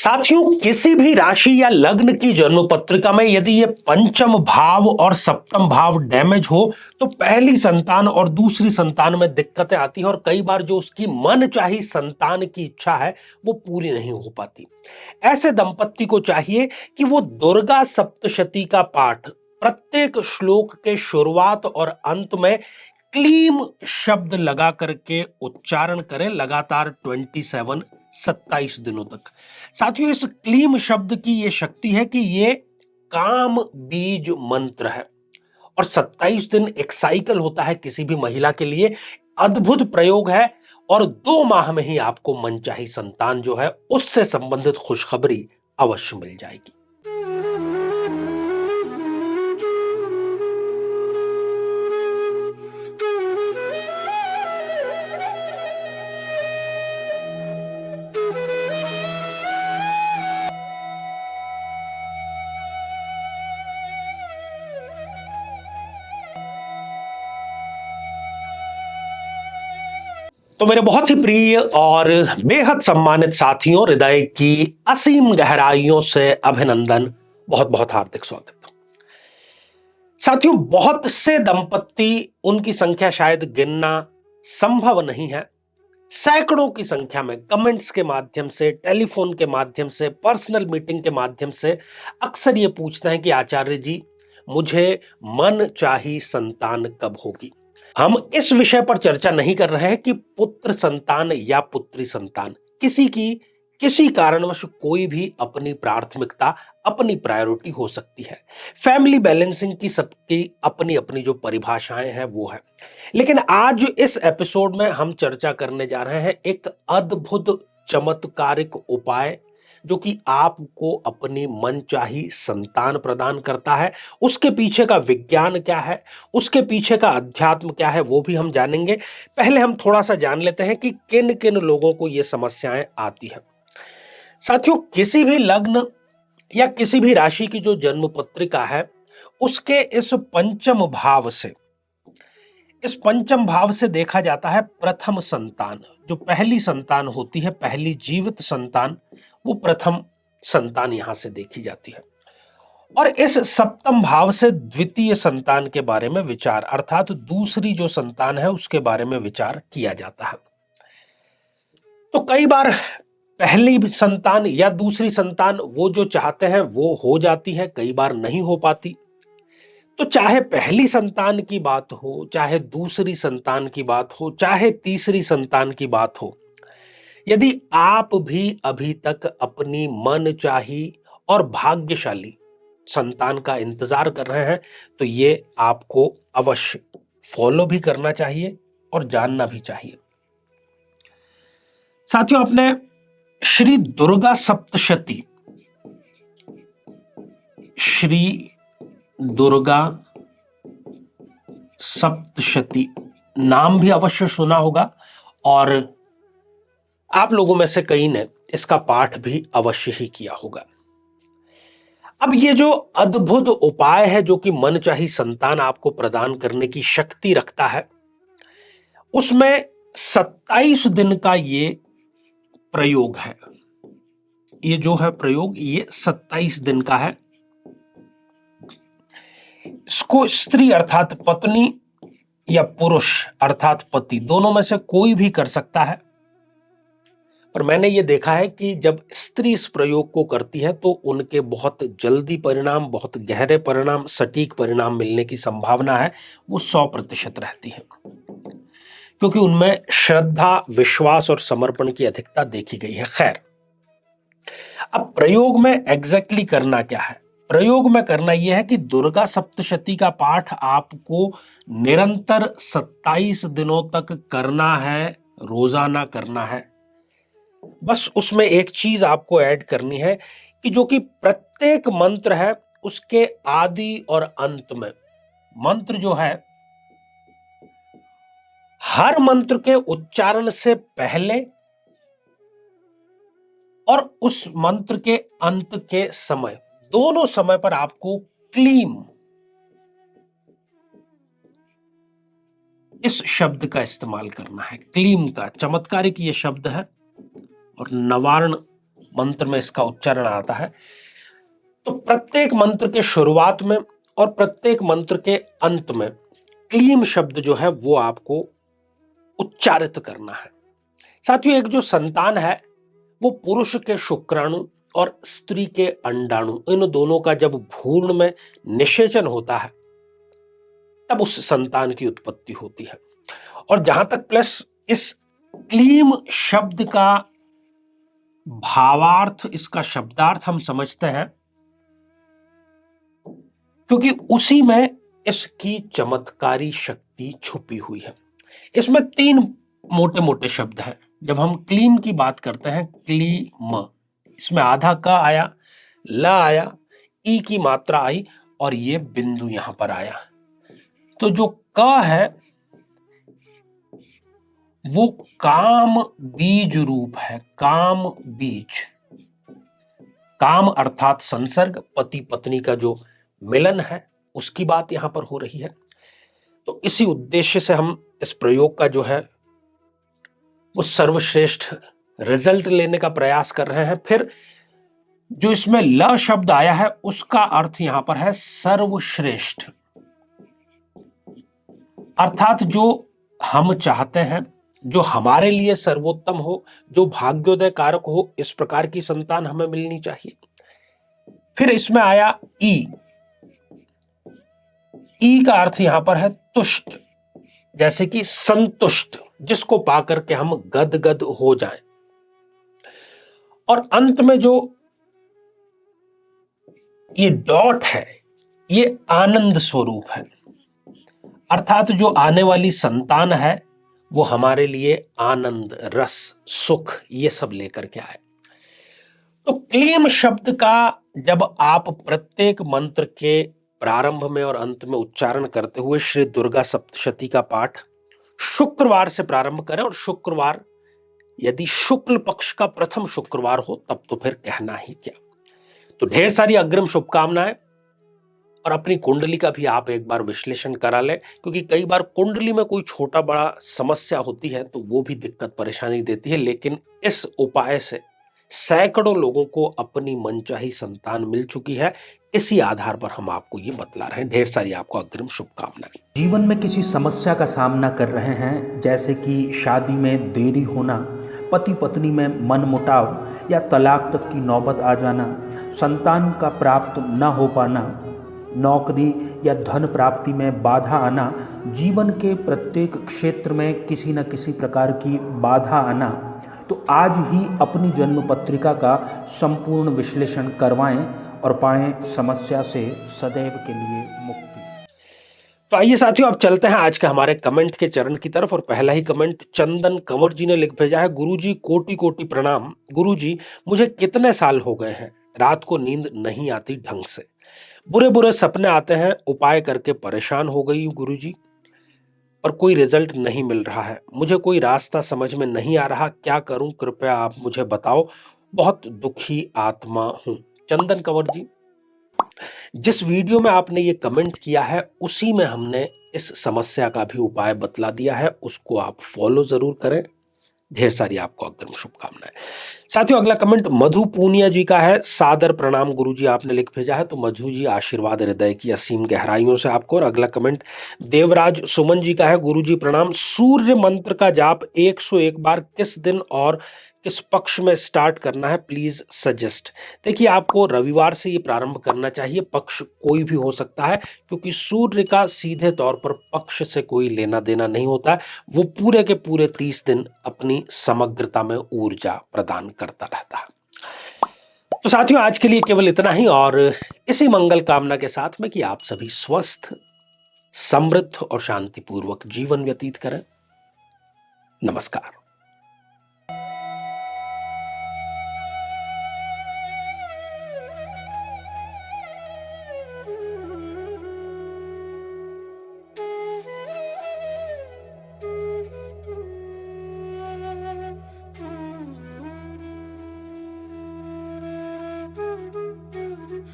साथियों, किसी भी राशि या लग्न की जन्म पत्रिका में यदि ये पंचम भाव और सप्तम भाव डैमेज हो तो पहली संतान और दूसरी संतान में दिक्कतें आती हैं और कई बार जो उसकी मनचाही संतान की इच्छा है वो पूरी नहीं हो पाती। ऐसे दंपत्ति को चाहिए कि वो दुर्गा सप्तशती का पाठ प्रत्येक श्लोक के शुरुआत और अंत में क्लीम शब्द लगा करके उच्चारण करें लगातार 27 दिनों तक। साथियों, इस क्लीम शब्द की यह शक्ति है कि ये काम बीज मंत्र है और 27 दिन एक साइकिल होता है किसी भी महिला के लिए। अद्भुत प्रयोग है और 2 माह में ही आपको मनचाही संतान जो है उससे संबंधित खुशखबरी अवश्य मिल जाएगी। तो मेरे बहुत ही प्रिय और बेहद सम्मानित साथियों, हृदय की असीम गहराइयों से अभिनंदन, बहुत बहुत हार्दिक स्वागत। साथियों, बहुत से दंपत्ति, उनकी संख्या शायद गिनना संभव नहीं है, सैकड़ों की संख्या में कमेंट्स के माध्यम से, टेलीफोन के माध्यम से, पर्सनल मीटिंग के माध्यम से अक्सर ये पूछते हैं कि आचार्य जी, मुझे मनचाही संतान कब होगी। हम इस विषय पर चर्चा नहीं कर रहे हैं कि पुत्र संतान या पुत्री संतान, किसी कारणवश कोई भी अपनी प्राथमिकता, अपनी प्रायोरिटी हो सकती है। फैमिली बैलेंसिंग की सबकी अपनी अपनी जो परिभाषाएं हैं वो है। लेकिन आज इस एपिसोड में हम चर्चा करने जा रहे हैं एक अद्भुत चमत्कारिक उपाय जो कि आपको अपनी मनचाही संतान प्रदान करता है। उसके पीछे का विज्ञान क्या है, उसके पीछे का अध्यात्म क्या है, वो भी हम जानेंगे। पहले हम थोड़ा सा जान लेते हैं कि किन किन लोगों को ये समस्याएं आती हैं। साथियों, किसी भी लग्न या किसी भी राशि की जो जन्म पत्रिका है उसके इस पंचम भाव से देखा जाता है प्रथम संतान। जो पहली संतान होती है, पहली जीवित संतान, वो प्रथम संतान यहां से देखी जाती है। और इस सप्तम भाव से द्वितीय संतान के बारे में विचार, अर्थात दूसरी जो संतान है उसके बारे में विचार किया जाता है। तो कई बार पहली संतान या दूसरी संतान वो जो चाहते हैं वो हो जाती है, कई बार नहीं हो पाती। तो चाहे पहली संतान की बात हो, चाहे दूसरी संतान की बात हो, चाहे तीसरी संतान की बात हो, यदि आप भी अभी तक अपनी मनचाही और भाग्यशाली संतान का इंतजार कर रहे हैं तो ये आपको अवश्य फॉलो भी करना चाहिए और जानना भी चाहिए। साथियों, अपने श्री दुर्गा सप्तशती, श्री दुर्गा सप्तशती नाम भी अवश्य सुना होगा और आप लोगों में से कई ने इसका पाठ भी अवश्य ही किया होगा। अब ये जो अद्भुत उपाय है जो कि मनचाही संतान आपको प्रदान करने की शक्ति रखता है, उसमें 27 दिन का ये प्रयोग है। ये जो है प्रयोग, ये 27 दिन का है। इसको स्त्री अर्थात पत्नी या पुरुष अर्थात पति, दोनों में से कोई भी कर सकता है। पर मैंने ये देखा है कि जब स्त्री इस प्रयोग को करती है तो उनके बहुत जल्दी परिणाम, बहुत गहरे परिणाम, सटीक परिणाम मिलने की संभावना है वो 100% रहती है, क्योंकि उनमें श्रद्धा, विश्वास और समर्पण की अधिकता देखी गई है। खैर, अब प्रयोग में एग्जैक्टली करना क्या है? प्रयोग में करना यह है कि दुर्गा सप्तशती का पाठ आपको निरंतर 27 दिनों तक करना है, रोजाना करना है। बस उसमें एक चीज आपको ऐड करनी है कि जो कि प्रत्येक मंत्र है उसके आदि और अंत में मंत्र जो है, हर मंत्र के उच्चारण से पहले और उस मंत्र के अंत के समय, दोनों समय पर आपको क्लीम इस शब्द का इस्तेमाल करना है। क्लीम का चमत्कारिक ये शब्द है और नवार्ण मंत्र में इसका उच्चारण आता है। तो प्रत्येक मंत्र के शुरुआत में और प्रत्येक मंत्र के अंत में क्लीम शब्द जो है वो आपको उच्चारित करना है। साथियों, एक जो संतान है वो पुरुष के शुक्राणु और स्त्री के अंडाणु, इन दोनों का जब भ्रूण में निषेचन होता है तब उस संतान की उत्पत्ति होती है। और जहां तक प्लस इस क्लीम शब्द का भावार्थ, इसका शब्दार्थ हम समझते हैं क्योंकि उसी में इसकी चमत्कारी शक्ति छुपी हुई है। इसमें 3 मोटे मोटे शब्द हैं। जब हम क्लीम की बात करते हैं, क्लीम, इसमें आधा क आया, ल आया, ई की मात्रा आई और ये बिंदु यहां पर आया। तो जो क है वो काम बीज रूप है, काम बीज। काम अर्थात संसर्ग, पति पत्नी का जो मिलन है उसकी बात यहां पर हो रही है। तो इसी उद्देश्य से हम इस प्रयोग का जो है वो सर्वश्रेष्ठ रिजल्ट लेने का प्रयास कर रहे हैं। फिर जो इसमें ल शब्द आया है उसका अर्थ यहां पर है सर्वश्रेष्ठ, अर्थात जो हम चाहते हैं, जो हमारे लिए सर्वोत्तम हो, जो भाग्योदय कारक हो, इस प्रकार की संतान हमें मिलनी चाहिए। फिर इसमें आया ई। ई का अर्थ यहां पर है तुष्ट, जैसे कि संतुष्ट, जिसको पाकर के हम गदगद हो जाएं। और अंत में जो ये डॉट है ये आनंद स्वरूप है, अर्थात जो आने वाली संतान है वो हमारे लिए आनंद, रस, सुख ये सब लेकर के आए। तो क्लीम शब्द का जब आप प्रत्येक मंत्र के प्रारंभ में और अंत में उच्चारण करते हुए श्री दुर्गा सप्तशती का पाठ शुक्रवार से प्रारंभ करें, और शुक्रवार यदि शुक्ल पक्ष का प्रथम शुक्रवार हो तब तो फिर कहना ही क्या। तो ढेर सारी अग्रिम शुभकामनाएं, और अपनी कुंडली का भी आप एक बार विश्लेषण करा लें, क्योंकि कई बार कुंडली में कोई छोटा बड़ा समस्या होती है तो वो भी दिक्कत परेशानी देती है। लेकिन इस उपाय से सैकड़ों लोगों को अपनी मनचाही संतान मिल चुकी है। इसी आधार पर हम आपको ये बतला रहे हैं। ढेर सारी आपको अग्रिम शुभकामनाएं। जीवन में किसी समस्या का सामना कर रहे हैं, जैसे कि शादी में देरी होना, पति पत्नी में मनमुटाव या तलाक तक की नौबत आ जाना, संतान का प्राप्त न हो पाना, नौकरी या धन प्राप्ति में बाधा आना, जीवन के प्रत्येक क्षेत्र में किसी न किसी प्रकार की बाधा आना, तो आज ही अपनी जन्म पत्रिका का संपूर्ण विश्लेषण करवाएं और पाएं समस्या से सदैव के लिए मुक्ति। तो आइए साथियों, अब चलते हैं आज के हमारे कमेंट के चरण की तरफ। और पहला ही कमेंट चंदन कंवर जी ने लिख भेजा है। गुरुजी कोटि कोटि प्रणाम। गुरुजी, मुझे कितने साल हो गए हैं रात को नींद नहीं आती ढंग से, बुरे बुरे सपने आते हैं, उपाय करके परेशान हो गई हूं गुरुजी, और कोई रिजल्ट नहीं मिल रहा है। मुझे कोई रास्ता समझ में नहीं आ रहा, क्या करूं, कृपया आप मुझे बताओ, बहुत दुखी आत्मा हूं। चंदन कंवर जी, जिस वीडियो में आपने ये कमेंट किया है उसी में हमने इस समस्या का भी उपाय बतला दिया है, उसको आप फॉलो जरूर करें। ढेर सारी आपको अग्रिम शुभकामनाएं। साथियों, अगला कमेंट मधु पूनिया जी का है। सादर प्रणाम गुरुजी आपने लिख भेजा है। तो मधु जी, आशीर्वाद हृदय की असीम गहराइयों से आपको। और अगला कमेंट देवराज सुमन जी का है। गुरुजी प्रणाम। सूर्य मंत्र का जाप 101 बार किस दिन और किस पक्ष में स्टार्ट करना है, प्लीज सजेस्ट। देखिए, आपको रविवार से ये प्रारंभ करना चाहिए। पक्ष कोई भी हो सकता है, क्योंकि सूर्य का सीधे तौर पर पक्ष से कोई लेना देना नहीं होता है। वो पूरे के पूरे 30 दिन अपनी समग्रता में ऊर्जा प्रदान करता रहता है। तो साथियों, आज के लिए केवल इतना ही, और इसी मंगल कामना के साथ में कि आप सभी स्वस्थ, समृद्ध और शांतिपूर्वक जीवन व्यतीत करें। नमस्कार।